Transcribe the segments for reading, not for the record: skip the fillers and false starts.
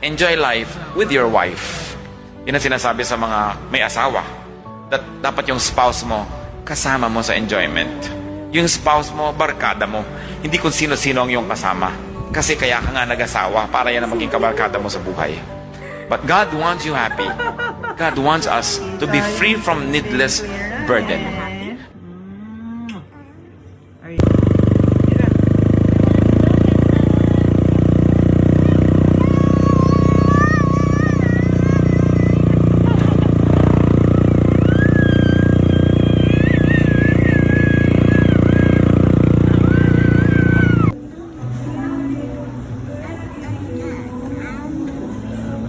enjoy life with your wife. Yun ang sinasabi sa mga may asawa. That dapat yung spouse mo, kasama mo sa enjoyment. Yung spouse mo, barkada mo. Hindi kung sino-sino ang iyong kasama. Kasi kaya ka nga nag-asawa para yan ang maging kabarkada mo sa buhay. But God wants you happy. God wants us to be free from needless burden.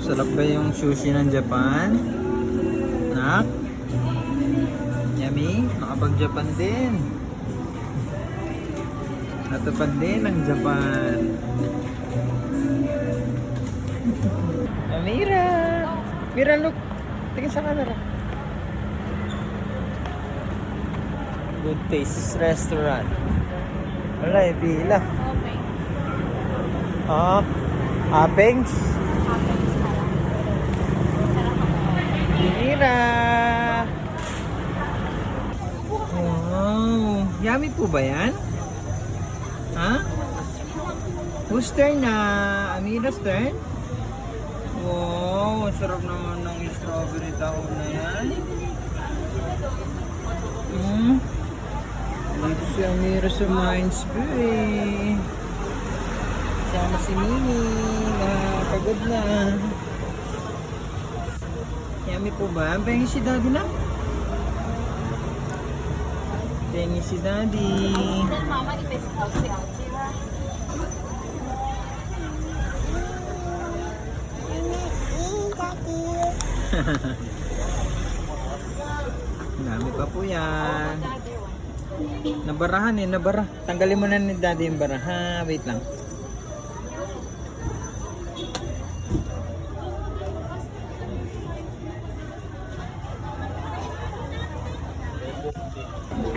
Sarap ba yung sushi ng Japan? Nak? Yummy? Makapag-Japan din. Natupad din ang Japan. Amira! Mira, look! Tingin sa camera. Good Taste Restaurant. Wala, pila. Okay. Apings? Mira! Wow! Yummy po ba yan? Ha? Whose turn na? Amira's turn? Wow! Ang sarap naman ng strawberry taon na yan. Dito si Amira sa Minds Bay. Sama si Mini na pagod na. Yummy po ba? Pengi si Daddy na? Pengi si Daddy. Then mama, if it's outside, Dami pa po yan. Nabarahan nabara. Tanggalin mo na ni Daddy yung bara. Ha, wait lang.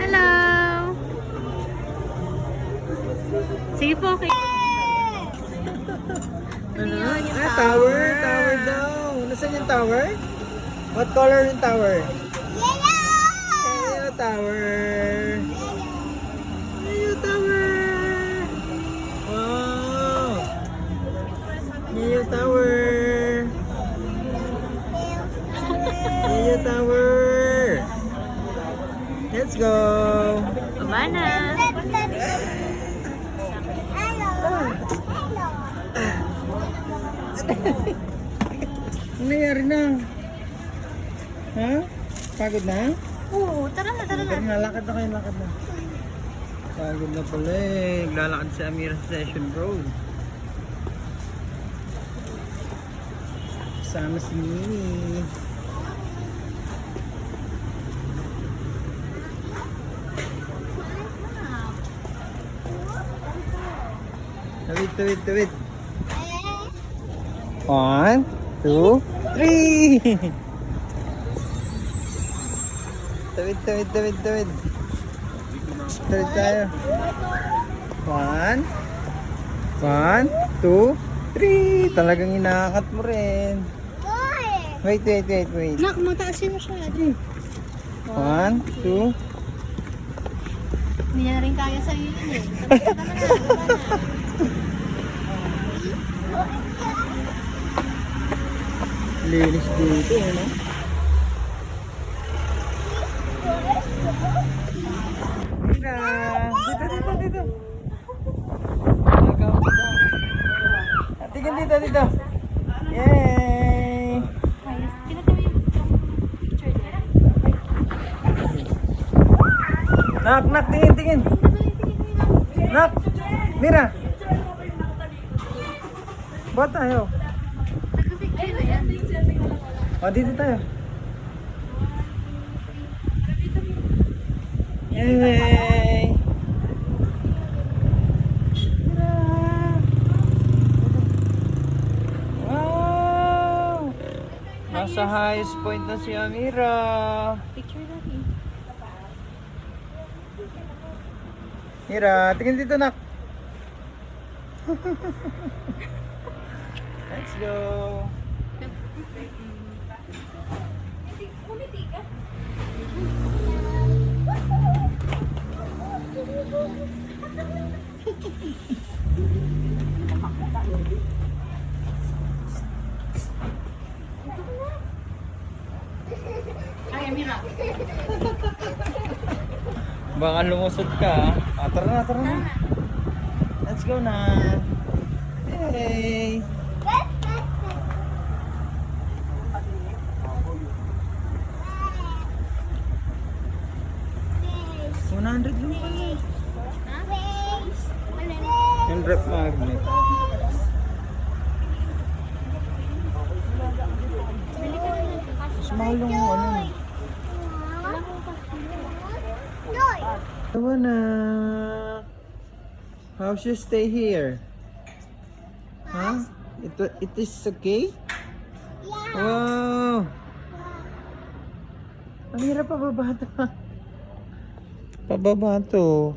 hello! Sige po, okay. Ano? Tower! Tower daw! Nasaan yung tower? What color yung tower? Yellow tower! Yellow tower! Wow! Yellow tower! Yellow tower! Let's go! Baba na! Ano nangyari na? Ha? Pagod na? Oo, tara na, tara na. Tara na, lakad na kayo, lakad na. Pagod na pala eh. Lalakad sa Amira Session Road. Kasama si Mini. Tawid. 1, 2, 3. Tawid. Tawid tayo. 1, 2, 3. Talagang inaakat mo rin. Wait. Nak, mataasin mo siya. 1, 2. Hindi na rin kaya sa iyo yun eh. Linis dito, ano? Mira! Dito. Welcome to the... Tingin dito. Yay! Ayos. Tinatawa yung picture niya. Nak, tingin. Nak! Mira! Ba't tayo? Nagka-picture na yan. O, dito tayo. Yay! Wow! Nasa highest point na si Amira. Picture natin. Mira, tingin dito, nak. Let's go. Baka lumusot ka. Tara na, tara na. Let's go na. Hey! $100 yung pala. Yung rep magnet. Mas mahal yung ano. Tawa na. How's your stay here? Huh? It is okay? Wow! Ang hirap pababa ito. Pababa ito.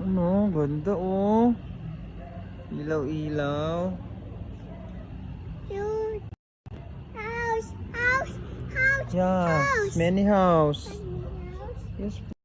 Ano? Ganda oh. Ilaw-ilaw. Yes, many house. Yes.